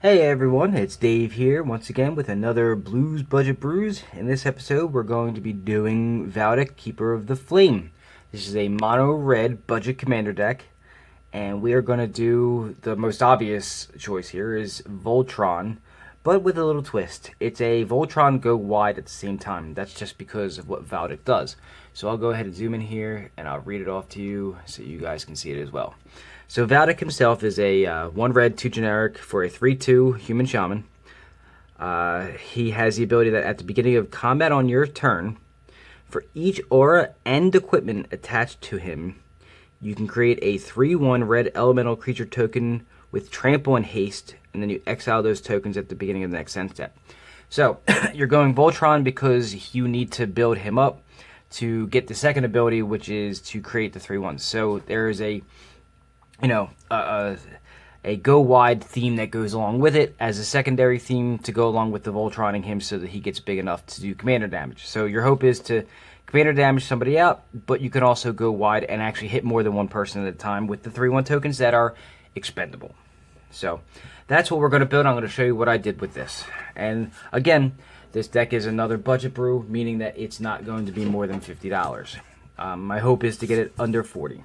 Hey everyone, it's Dave here once again with another Blues Budget Brews. In this episode, we're going to be doing Valduk, Keeper of the Flame. This is a mono red budget commander deck, and we are going to do the most obvious choice here is Voltron, but with a little twist. It's a Voltron go wide at the same time. That's just because of what Valduk does. So I'll go ahead and zoom in here, and I'll read it off to you so you guys can see it as well. So Valduk himself is a 1 red, 2 generic for a 3/2 human shaman. He has the ability that at the beginning of combat on your turn, for each aura and equipment attached to him, you can create a 3/1 red elemental creature token with trample and haste, and then you exile those tokens at the beginning of the next end step. So you're going Voltron because you need to build him up to get the second ability, which is to create the 3/1s. So there is a a go wide theme that goes along with it as a secondary theme to go along with the Voltroning him so that he gets big enough to do commander damage. So your hope is to commander damage somebody out, but you can also go wide and actually hit more than one person at a time with the 3/1 tokens that are expendable. So that's what we're going to build. I'm going to show you what I did with this. And again, this deck is another budget brew, meaning that it's not going to be more than $50. My hope is to get it under 40.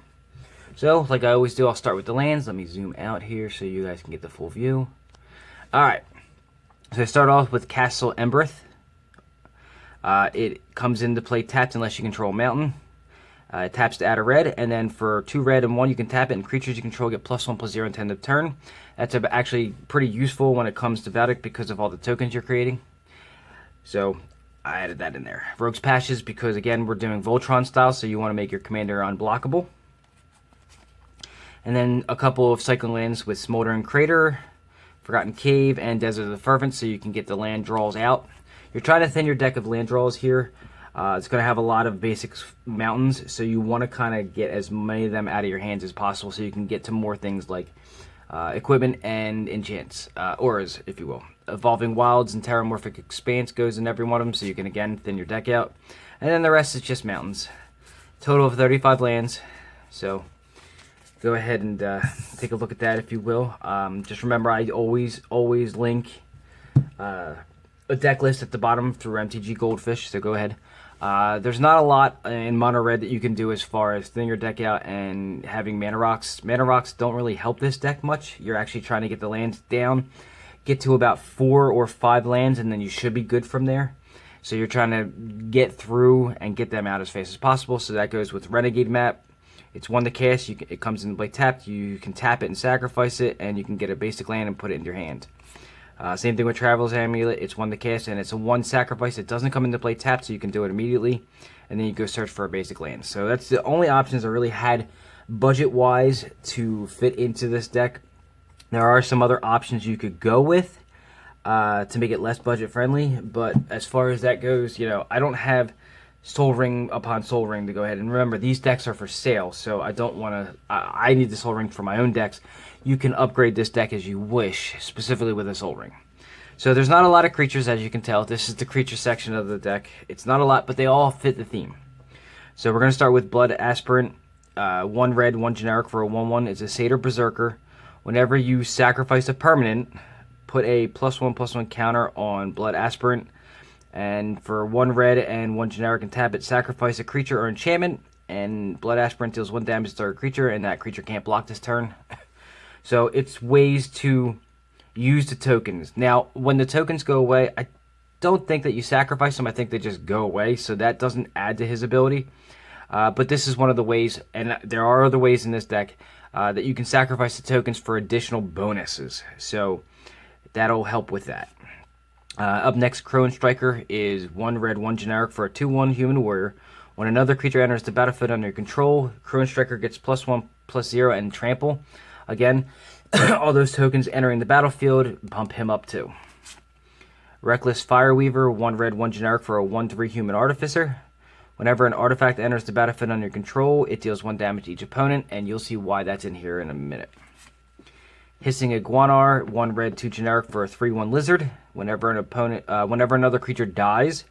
So, like I always do, I'll start with the lands. Let me zoom out here so you guys can get the full view. Alright, so I start off with Castle Embereth. It comes into play tapped unless you control a mountain. It taps to add a red, and then for 2 red and 1 you can tap it, and creatures you control get +1/+0 until end of turn. That's actually pretty useful when it comes to Valduk because of all the tokens you're creating. So, I added that in there. Rogue's Pashes because, again, we're doing Voltron style, so you want to make your commander unblockable. And then a couple of cycling lands with Smoldering Crater, Forgotten Cave, and Desert of the Fervent, so you can get the land draws out. You're trying to thin your deck of land draws here. It's going to have a lot of basic mountains, so you want to kind of get as many of them out of your hands as possible so you can get to more things like equipment and enchants, auras, if you will. Evolving Wilds and Terramorphic Expanse goes in every one of them, so you can, again, thin your deck out. And then the rest is just mountains. Total of 35 lands, so go ahead and take a look at that if you will. Just remember, I always link a deck list at the bottom through MTG Goldfish, so go ahead. There's not a lot in Monoraid that you can do as far as thinning your deck out and having mana rocks. Mana rocks don't really help this deck much. You're actually trying to get the lands down, get to about 4 or 5 lands, and then you should be good from there. So you're trying to get through and get them out as fast as possible. So that goes with Renegade Map. It's 1 to cast. It comes into play tapped. You can tap it and sacrifice it, and you can get a basic land and put it in your hand. Same thing with Traveler's Amulet. It's 1 to cast, and it's a 1 sacrifice. It doesn't come into play tapped, so you can do it immediately, and then you go search for a basic land. So that's the only options I really had budget-wise to fit into this deck. There are some other options you could go with to make it less budget-friendly, but as far as that goes, I don't have Soul Ring upon Soul Ring to go ahead. And remember, these decks are for sale, so I don't want to... I need the Soul Ring for my own decks. You can upgrade this deck as you wish, specifically with a Soul Ring. So there's not a lot of creatures, as you can tell. This is the creature section of the deck. It's not a lot, but they all fit the theme. So we're going to start with Blood Aspirant. 1 red, 1 generic for a 1/1. It's a Satyr Berserker. Whenever you sacrifice a permanent, put a +1/+1 counter on Blood Aspirant. And for 1 red and 1 generic and tap it, sacrifice a creature or enchantment, and Blood Aspirant deals 1 damage to a creature, and that creature can't block this turn. So it's ways to use the tokens. Now, when the tokens go away, I don't think that you sacrifice them. I think they just go away, so that doesn't add to his ability. But this is one of the ways, and there are other ways in this deck, that you can sacrifice the tokens for additional bonuses. So that'll help with that. Up next, Crone Striker is 1 red, 1 generic for a 2/1 human warrior. When another creature enters the battlefield under your control, Crone Striker gets +1/+0 and trample. Again, all those tokens entering the battlefield bump him up too. Reckless Fireweaver, 1 red, 1 generic for a 1/3 human artificer. Whenever an artifact enters the battlefield under your control, it deals 1 damage to each opponent, and you'll see why that's in here in a minute. Hissing Iguanar, 1 red, 2 generic for a 3/1 lizard. Whenever another creature dies,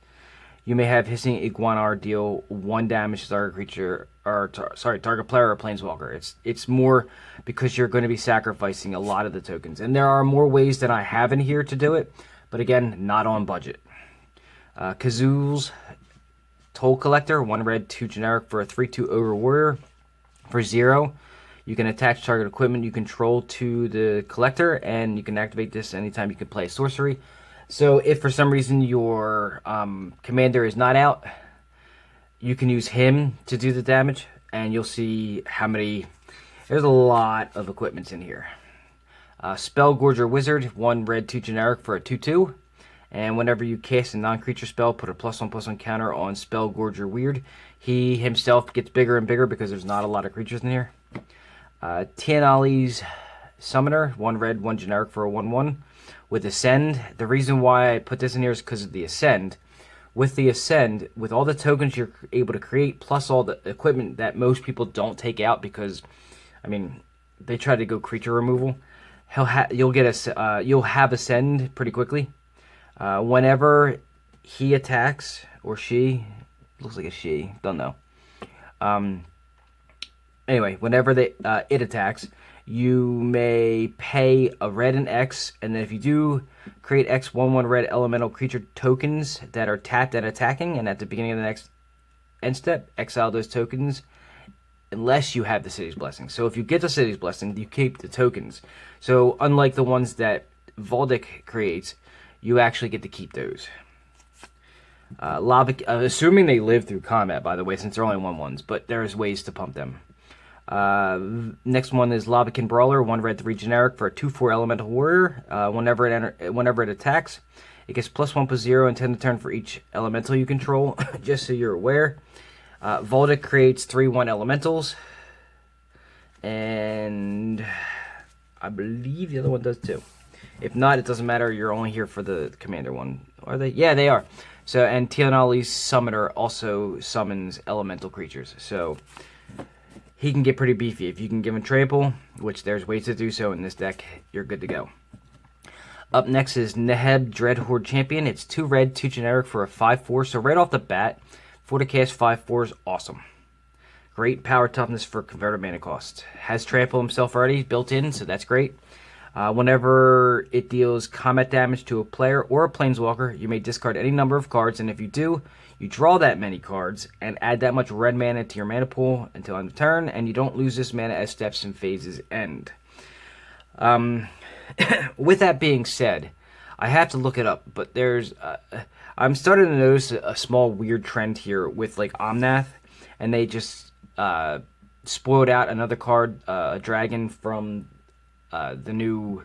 You may have Hissing Iguanar deal 1 damage to target creature, or target player or planeswalker. It's more because you're going to be sacrificing a lot of the tokens, and there are more ways than I have in here to do it. But again, not on budget. Kazool's Toll Collector, 1 red, 2 generic for a 3/2 Ogre Warrior. For 0, you can attach target equipment you control to the collector, and you can activate this anytime you can play a sorcery. So if for some reason your commander is not out, you can use him to do the damage, and you'll see how many... There's a lot of equipments in here. Spellgorger Wizard, 1 red, 2 generic for a 2/2. And whenever you cast a non-creature spell, put a +1/+1 counter on Spellgorger Weird. He himself gets bigger and bigger because there's not a lot of creatures in here. Tianali's Summoner, 1 red, 1 generic for a 1/1 with Ascend. The reason why I put this in here is because of the Ascend. With the Ascend, with all the tokens you're able to create, plus all the equipment that most people don't take out because, I mean, they try to go creature removal, you'll have Ascend pretty quickly. Whenever he attacks, or she, looks like a she, don't know. Anyway, whenever it attacks, you may pay a red and X, and then if you do, create X 1/1 red elemental creature tokens that are tapped and attacking, and at the beginning of the next end step, exile those tokens unless you have the City's Blessing. So if you get the City's Blessing, you keep the tokens. So unlike the ones that Valduk creates, you actually get to keep those. Assuming they live through combat, by the way, since they're only 1/1s, but there's ways to pump them. Next one is Lavakin Brawler, 1 red, 3 generic for a 2/4 elemental warrior. Whenever it attacks, it gets +1/+0 and 10 to turn for each elemental you control, just so you're aware. Valduk creates 3/1 elementals, and I believe the other one does too. If not, it doesn't matter. You're only here for the commander one. Are they? Yeah, they are. So, and Tianali's Summoner also summons elemental creatures. So, he can get pretty beefy. If you can give him trample, which there's ways to do so in this deck, you're good to go. Up next is Neheb Dreadhorde Champion. It's 2 red, 2 generic for a 5/4. So, right off the bat, 4 to cast 5/4 is awesome. Great power toughness for converted mana cost. Has trample himself already built in, so that's great. Whenever it deals combat damage to a player or a planeswalker, you may discard any number of cards, and if you do, you draw that many cards and add that much red mana to your mana pool until end of turn, and you don't lose this mana as steps and phases end. With that being said, I have to look it up, but there's I'm starting to notice a small weird trend here with like Omnath, and they just spoiled out another card, a dragon from the new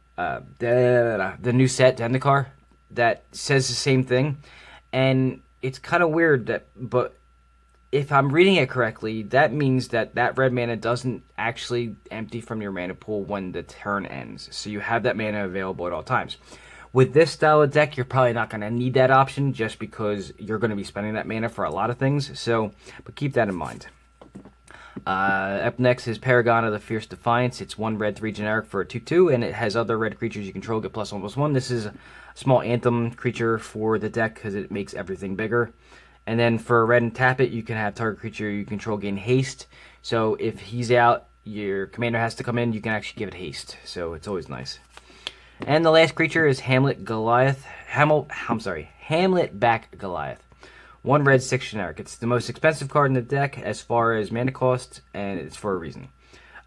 set Zendikar that says the same thing, and it's kind of weird but if I'm reading it correctly, that means that red mana doesn't actually empty from your mana pool when the turn ends, so you have that mana available at all times. With this style of deck, you're probably not going to need that option just because you're going to be spending that mana for a lot of things, so but keep that in mind. Up next is Paragon of the Fierce Defiance. It's 1 red, 3 generic for a 2/2, and it has other red creatures you control get +1/+1. This is a small anthem creature for the deck because it makes everything bigger. And then for red and tap it, you can have target creature you control gain haste. So if he's out, your commander has to come in, you can actually give it haste. So it's always nice. And the last creature is Hamlet Back Goliath. 1 red, 6 generic. It's the most expensive card in the deck as far as mana cost, and it's for a reason.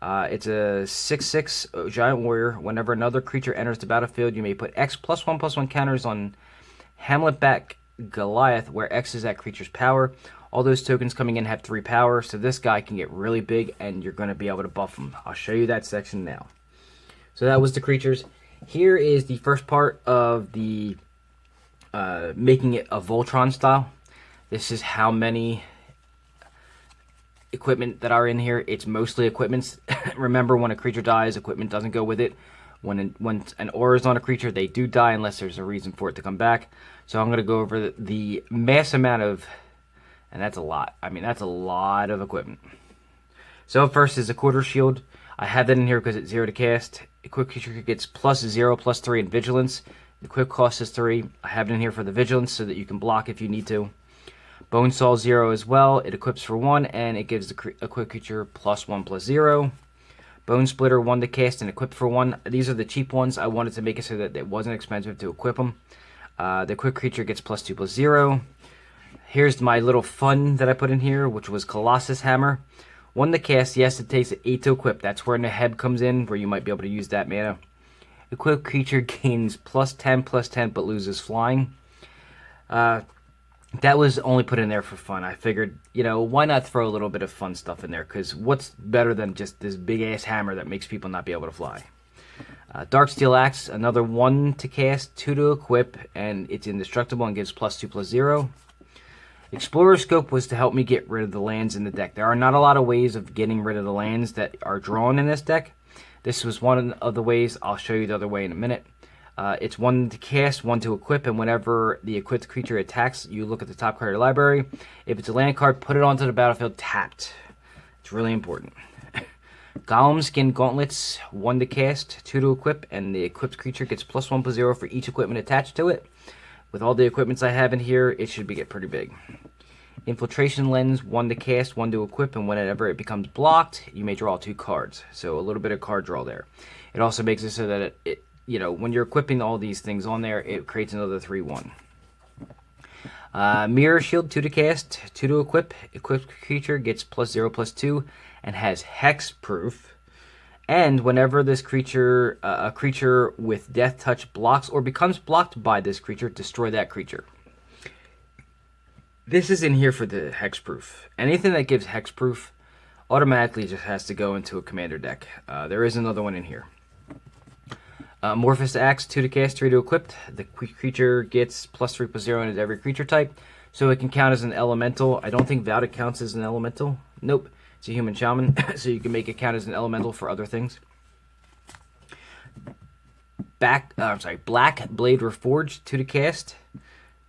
It's a 6/6 giant warrior. Whenever another creature enters the battlefield, you may put X +1/+1 counters on Hamlet Back Goliath, where X is that creature's power. All those tokens coming in have 3 power, so this guy can get really big, and you're going to be able to buff him. I'll show you that section now. So that was the creatures. Here is the first part of the making it a Voltron style. This is how many equipment that are in here. It's mostly equipments. Remember, when a creature dies, equipment doesn't go with it. When an aura is on a creature, they do die unless there's a reason for it to come back. So I'm going to go over the mass amount of, and that's a lot. I mean, that's a lot of equipment. So first is a quarter shield. I have that in here because it's 0 to cast. A quick creature gets +0/+3 in vigilance. Equip cost is 3. I have it in here for the Vigilance so that you can block if you need to. Bonesaw 0 as well. It equips for 1 and it gives the equipped creature +1/+0. Bone Splitter 1 to cast and equip for 1. These are the cheap ones. I wanted to make it so that it wasn't expensive to equip them. The equipped creature gets +2/+0. Here's my little fun that I put in here, which was Colossus Hammer. 1 to cast, yes, it takes 8 to equip. That's where Neheb comes in, where you might be able to use that mana. Equipped creature gains +10/+10, but loses flying. That was only put in there for fun. I figured, why not throw a little bit of fun stuff in there? Because what's better than just this big-ass hammer that makes people not be able to fly? Darksteel Axe, another 1 to cast, 2 to equip, and it's indestructible and gives +2/+0. Explorer Scope was to help me get rid of the lands in the deck. There are not a lot of ways of getting rid of the lands that are drawn in this deck. This was one of the ways. I'll show you the other way in a minute. It's 1 to cast, 1 to equip, and whenever the equipped creature attacks, you look at the top card of your library. If it's a land card, put it onto the battlefield tapped. It's really important. Golem Skin Gauntlets, 1 to cast, 2 to equip, and the equipped creature gets +1/+0 for each equipment attached to it. With all the equipments I have in here, it should get pretty big. Infiltration Lens, 1 to cast, 1 to equip, and whenever it becomes blocked, you may draw 2 cards. So a little bit of card draw there. It also makes it so that it when you're equipping all these things on there, it creates another 3/1. Mirror Shield, 2 to cast, 2 to equip. Equipped creature gets +0/+2 and has hexproof. And whenever this creature, a creature with Death Touch blocks or becomes blocked by this creature, destroy that creature. This is in here for the hexproof. Anything that gives hexproof automatically just has to go into a commander deck. There is another one in here. Amorphous Axe, 2 to cast, 3 to equip. The creature gets +3/+0 into every creature type, so it can count as an elemental. I don't think Valduk counts as an elemental. Nope, it's a human shaman, so you can make it count as an elemental for other things. Black Blade Reforged, 2 to cast,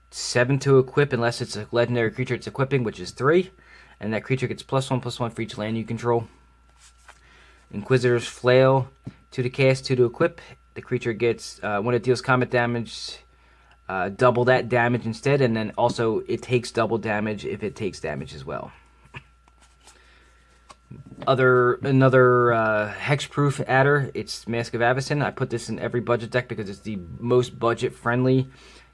7 to equip unless it's a legendary creature it's equipping, which is 3, and that creature gets +1/+1 for each land you control. Inquisitor's Flail, 2 to cast, 2 to equip. The creature gets, when it deals combat damage, double that damage instead, and then also it takes double damage if it takes damage as well. Another hexproof adder, it's Mask of Avacyn. I put this in every budget deck because it's the most budget-friendly,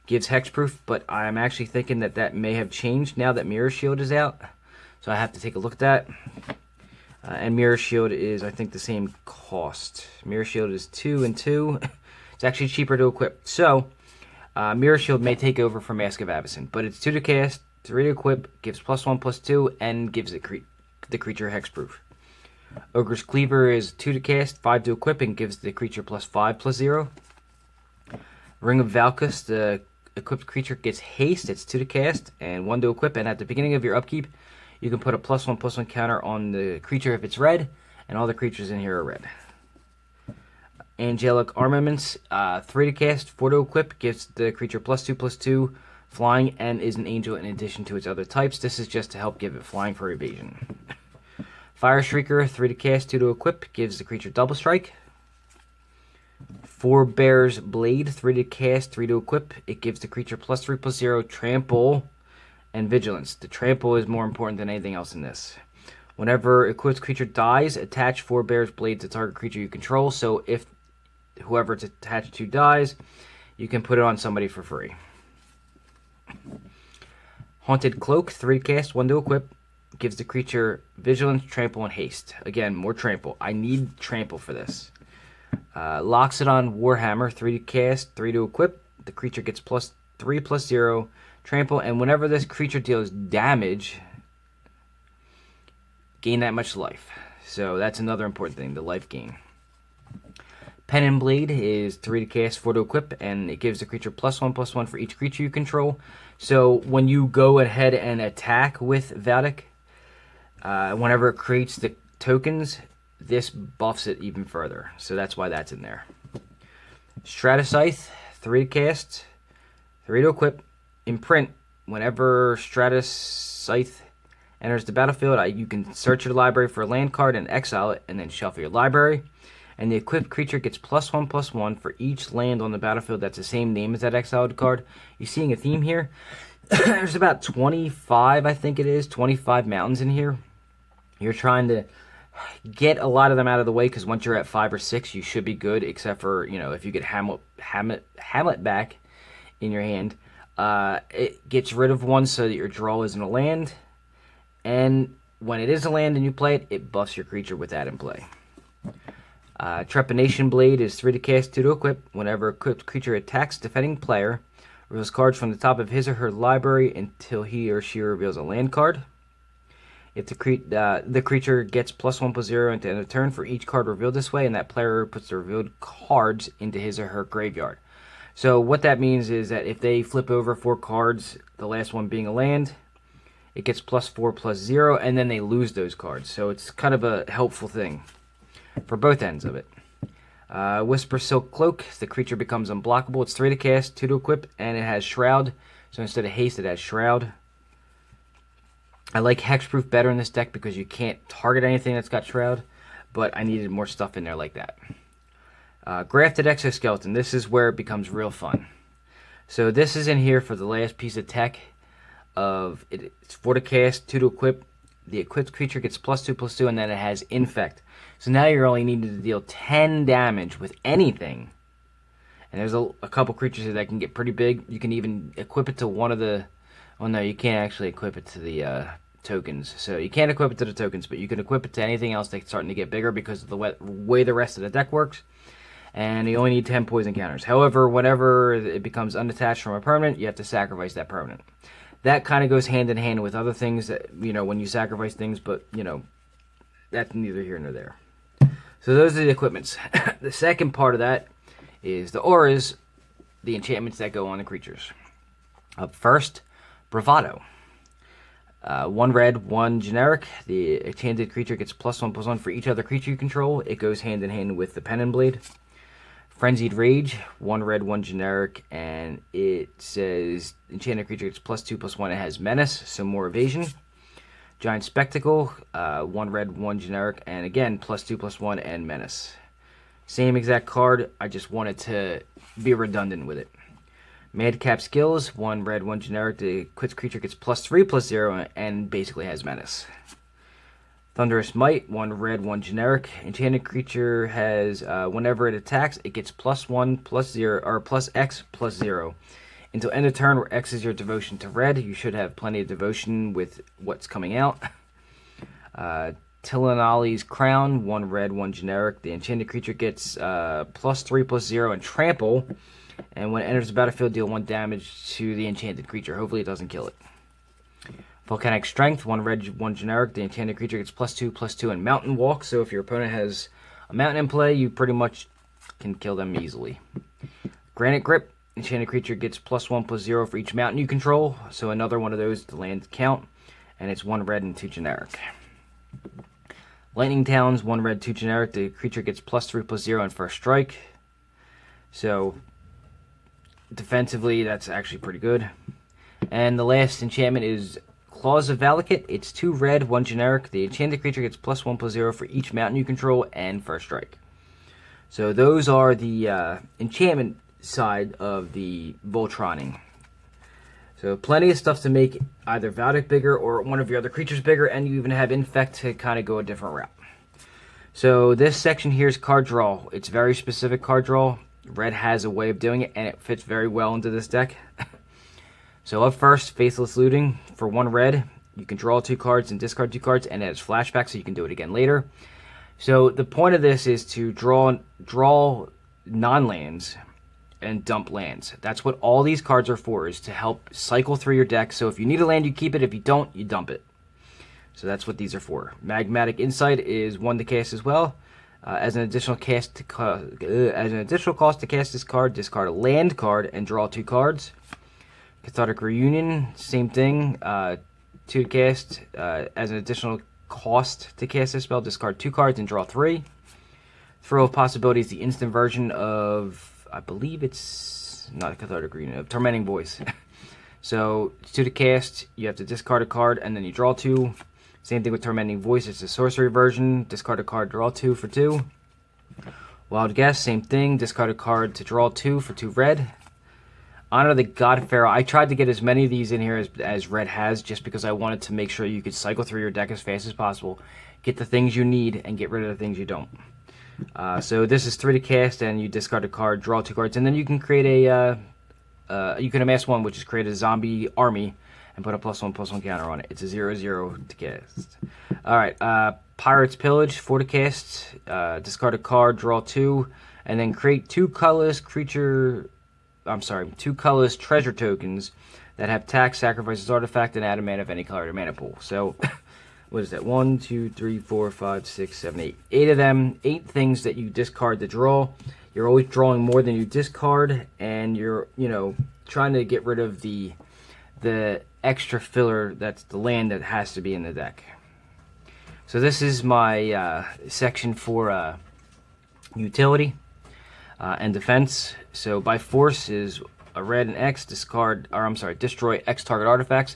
gives hexproof, but I'm actually thinking that may have changed now that Mirror Shield is out, so I have to take a look at that. And Mirror Shield is, I think, the same cost. Mirror Shield is 2 and 2. It's actually cheaper to equip. So, Mirror Shield may take over for Mask of Avacyn. But it's 2 to cast, 3 to equip, gives +1/+2, and gives it the creature hexproof. Ogre's Cleaver is 2 to cast, 5 to equip, and gives the creature +5/+0. Ring of Valkus, the equipped creature gets haste. It's 2 to cast, and 1 to equip. And at the beginning of your upkeep, you can put a +1/+1 counter on the creature if it's red, and all the creatures in here are red. Angelic Armaments, 3 to cast, 4 to equip, gives the creature +2/+2 flying, and is an angel in addition to its other types. This is just to help give it flying for evasion. Fire Shrieker, 3 to cast, 2 to equip, gives the creature double strike. Forebear's Blade, 3 to cast, 3 to equip. It gives the creature +3/+0 trample and vigilance. The trample is more important than anything else in this. Whenever equipped creature dies, attach Forebear's Blade to target creature you control. So if whoever it's attached to dies, you can put it on somebody for free. Haunted Cloak, 3 to cast, 1 to equip. Gives the creature vigilance, trample, and haste. Again, more trample. I need trample for this. Loxodon Warhammer, 3 to cast, 3 to equip. The creature gets +3/+0 trample, and whenever this creature deals damage, gain that much life. So that's another important thing, the life gain. Pen and Blade is 3 to cast, 4 to equip, and it gives the creature +1/+1 for each creature you control. So when you go ahead and attack with Valduk, whenever it creates the tokens, this buffs it even further. So that's why that's in there. Stratuscythe, 3 to cast, 3 to equip. Imprint, whenever Stratuscythe enters the battlefield, you can search your library for a land card and exile it, and then shuffle your library. And the equipped creature gets +1/+1 for each land on the battlefield that's the same name as that exiled card. You're seeing a theme here. There's about 25, I think it is, 25 mountains in here. You're trying to get a lot of them out of the way, because once you're at 5 or 6, you should be good, except for, you know, if you get Hamlet back in your hand. It gets rid of one so that your draw isn't a land. And when it is a land and you play it, it buffs your creature with that in play. Trepanation Blade is 3 to cast, 2 to equip. Whenever equipped creature attacks defending player, reveals cards from the top of his or her library until he or she reveals a land card. If the creature gets +1/+0 at the end of turn for each card revealed this way, and that player puts the revealed cards into his or her graveyard. So what that means is that if they flip over 4 cards, the last one being a land, it gets +4/+0, and then they lose those cards. So it's kind of a helpful thing for both ends of it. Whisper Silk Cloak, the creature becomes unblockable. It's 3 to cast, 2 to equip, and it has Shroud. So instead of haste, it has Shroud. I like Hexproof better in this deck because you can't target anything that's got Shroud, but I needed more stuff in there like that. Grafted Exoskeleton, this is where it becomes real fun. So this is in here for the last piece of tech. It's 4 to cast, 2 to equip. The equipped creature gets +2/+2, and then it has Infect. So now you're only needing to deal 10 damage with anything. And there's a couple creatures here that can get pretty big. You can even equip it to one of the... Oh no, you can't actually equip it to the tokens. So you can't equip it to the tokens, but you can equip it to anything else that's starting to get bigger because of the way the rest of the deck works. And you only need 10 poison counters. However, whenever it becomes unattached from a permanent, you have to sacrifice that permanent. That kind of goes hand in hand with other things that, you know, when you sacrifice things, but, you know, that's neither here nor there. So those are the equipments. The second part of that is the auras, the enchantments that go on the creatures. Up first, Bravado. 1 red, 1 generic. The enchanted creature gets +1/+1 for each other creature you control. It goes hand in hand with the Pennon Blade. Frenzied Rage, 1 red, 1 generic, and it says enchanted creature gets +2/+1. It has Menace, so more evasion. Giant Spectacle, 1 red, 1 generic, and again +2/+1 and Menace. Same exact card, I just wanted to be redundant with it. Madcap Skills, 1 red, 1 generic. The equipped creature gets +3/+0 and basically has Menace. Thunderous Might, 1 red, 1 generic. Enchanted creature has, whenever it attacks, it gets +1/+0, or +X/+0. Until end of turn, where X is your devotion to red. You should have plenty of devotion with what's coming out. Tilanali's Crown, 1 red, 1 generic. The enchanted creature gets +3/+0 and trample. And when it enters the battlefield, deal 1 damage to the enchanted creature. Hopefully it doesn't kill it. Volcanic Strength, 1 red, 1 generic. The enchanted creature gets +2/+2 and Mountain Walk. So if your opponent has a mountain in play, you pretty much can kill them easily. Granite Grip, enchanted creature gets +1/+0 for each mountain you control. So another one of those to land count. And it's 1 red and 2 generic. Lightning Talons, 1 red, 2 generic. The creature gets +3/+0 and first strike. So defensively, that's actually pretty good. And the last enchantment is Claws of Valakut. It's 2 red, 1 generic. The enchanted creature gets +1/+0 for each mountain you control and first strike. So those are the enchantment side of the Voltroning. So plenty of stuff to make either Valduk bigger or one of your other creatures bigger, and you even have Infect to kind of go a different route. So this section here is Cardroll. It's very specific Cardroll. Red has a way of doing it, and it fits very well into this deck. So up first, Faithless Looting. For 1 red, you can draw 2 cards and discard 2 cards, and it has flashback, so you can do it again later. So the point of this is to draw non-lands and dump lands. That's what all these cards are for, is to help cycle through your deck. So if you need a land, you keep it. If you don't, you dump it. So that's what these are for. Magmatic Insight is 1 to cast as well. As an additional cost to cast this card, discard a land card and draw 2 cards. Cathartic Reunion, same thing. 2 to cast. As an additional cost to cast this spell, discard 2 cards and draw 3. Throw of Possibilities, the instant version of, I believe it's not a Cathartic Reunion, of Tormenting Voice. So 2 to cast, you have to discard a card and then you draw 2. Same thing with Tormenting Voice. It's a sorcery version. Discard a card, draw 2 for 2. Wild Guess, same thing. Discard a card to draw 2 for 2 red. Honor the God Pharaoh. I tried to get as many of these in here as red has, just because I wanted to make sure you could cycle through your deck as fast as possible, get the things you need, and get rid of the things you don't. So this is 3 to cast, and you discard a card, draw 2 cards, and then you can create a you can amass 1, which is create a zombie army and put a +1/+1 counter on it. It's a 0/0 to cast. All right, Pirate's Pillage, 4 to cast. Discard a card, draw 2, and then create 2 colorless treasure tokens that have tax, sacrifices artifact, and add a mana of any color to mana pool. So, what is that? 1, 2, 3, 4, 5, 6, 7, 8. 8 of them, 8 things that you discard to draw. You're always drawing more than you discard, and you're, trying to get rid of the extra filler that's the land that has to be in the deck. So this is my section for utility and defense. So by force is a red and X, destroy X target artifacts.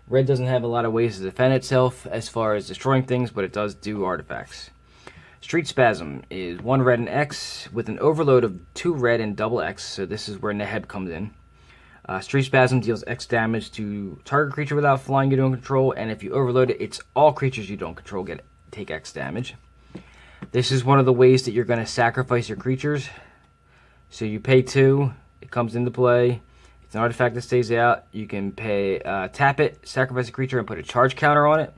Red doesn't have a lot of ways to defend itself as far as destroying things, but it does do artifacts. Street Spasm is 1 red and X with an overload of 2 red and double X, so this is where Neheb comes in. Street Spasm deals X damage to target creature without flying you don't control, and if you overload it, it's all creatures you don't control take X damage. This is one of the ways that you're going to sacrifice your creatures. So you pay 2, it comes into play, it's an artifact that stays out. You can pay, tap it, sacrifice a creature, and put a charge counter on it.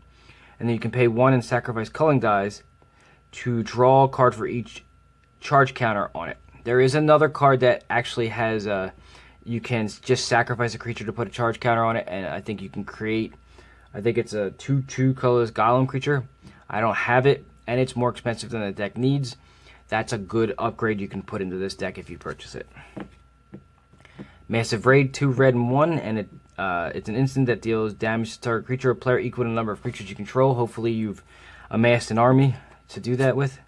And then you can pay 1 and sacrifice culling dies to draw a card for each charge counter on it. There is another card that actually has you can just sacrifice a creature to put a charge counter on it, and I think you can create, I think it's a 2/2 colorless golem creature. I don't have it, and it's more expensive than the deck needs. That's a good upgrade you can put into this deck if you purchase it. Massive Raid, 2 red and 1, and it's an instant that deals damage to target creature or player equal to the number of creatures you control. Hopefully you've amassed an army to do that with.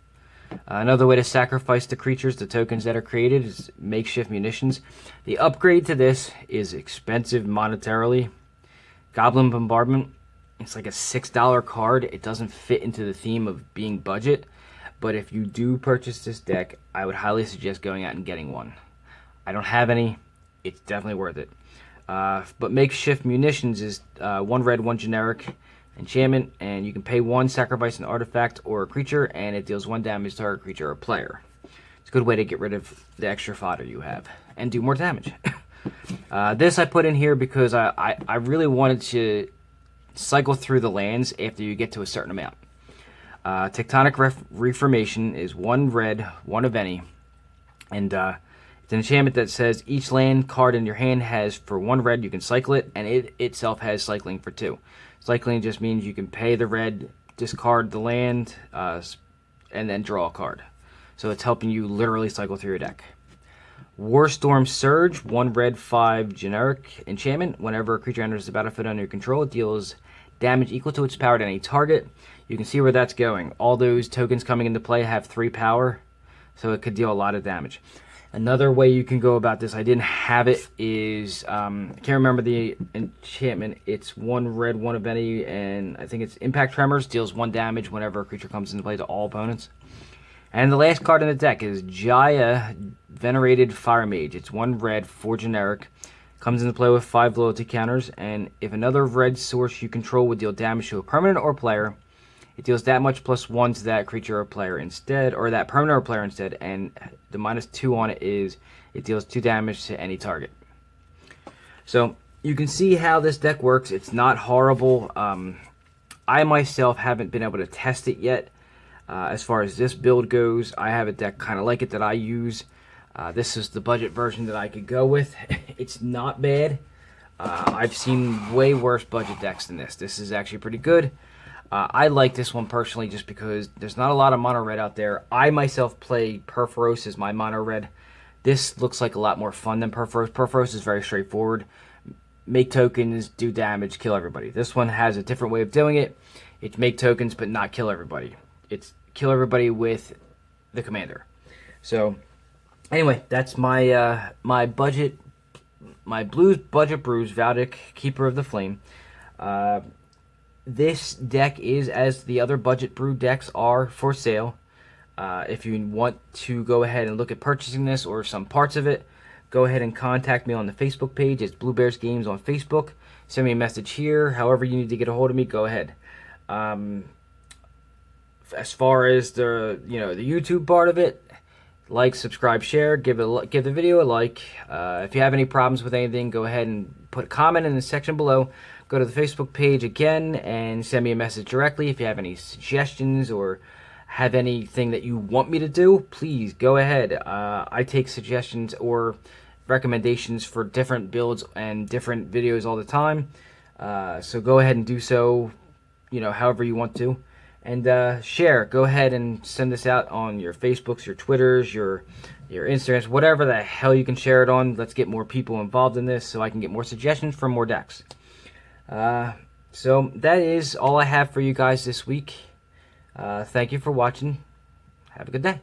Another way to sacrifice the creatures, the tokens that are created, is makeshift munitions. The upgrade to this is expensive monetarily. Goblin Bombardment, it's like a $6 card. It doesn't fit into the theme of being budget, but if you do purchase this deck, I would highly suggest going out and getting one. I don't have any. It's definitely worth it. But makeshift munitions is 1 red, 1 generic enchantment, and you can pay 1, sacrifice an artifact or a creature, and it deals 1 damage to target creature or player. It's a good way to get rid of the extra fodder you have and do more damage. This I put in here because I really wanted to cycle through the lands after you get to a certain amount. Tectonic Reformation is 1 red, 1 of any, and it's an enchantment that says each land card in your hand has for 1 red, you can cycle it, and it itself has cycling for 2. Cycling just means you can pay the red, discard the land, and then draw a card. So it's helping you literally cycle through your deck. Warstorm Surge, 1 red, 5 generic enchantment. Whenever a creature enters the battlefield under your control, it deals damage equal to its power to any target. You can see where that's going. All those tokens coming into play have 3 power, so it could deal a lot of damage. Another way you can go about this, I didn't have it, is, I can't remember the enchantment. It's 1 red, 1 of any, and I think it's Impact Tremors, deals 1 damage whenever a creature comes into play to all opponents. And the last card in the deck is Jaya, Venerated Fire Mage. It's 1 red, 4 generic, comes into play with 5 loyalty counters, and if another red source you control would deal damage to a permanent or player, it deals that much +1 to that creature or player instead, or that permanent or player instead, and the -2 on it is it deals 2 damage to any target. So you can see how this deck works. It's not horrible. I myself haven't been able to test it yet. As far as this build goes, I have a deck kind of like it that I use. This is the budget version that I could go with. It's not bad. I've seen way worse budget decks than this. This is actually pretty good. I like this one personally just because there's not a lot of mono red out there. I myself play Purphoros as my mono red. This looks like a lot more fun than Purphoros. Purphoros is very straightforward. Make tokens, do damage, kill everybody. This one has a different way of doing it. It's make tokens but not kill everybody. It's kill everybody with the commander. So anyway, that's my my Blues Budget Brews Valduk, Keeper of the Flame. This deck is, as the other budget brew decks are, for sale. If you want to go ahead and look at purchasing this or some parts of it, go ahead and contact me on the Facebook page. It's Blue Bears Games on Facebook. Send me a message here. However you need to get a hold of me, go ahead. As far as the the YouTube part of it, like, subscribe, share, give the video a like. If you have any problems with anything, go ahead and put a comment in the section below. Go to the Facebook page again and send me a message directly. If you have any suggestions or have anything that you want me to do, please go ahead. I take suggestions or recommendations for different builds and different videos all the time. So go ahead and do so, however you want to. And share. Go ahead and send this out on your Facebooks, your Twitters, your Instagrams, whatever the hell you can share it on. Let's get more people involved in this so I can get more suggestions for more decks. So that is all I have for you guys this week. Thank you for watching. Have a good day.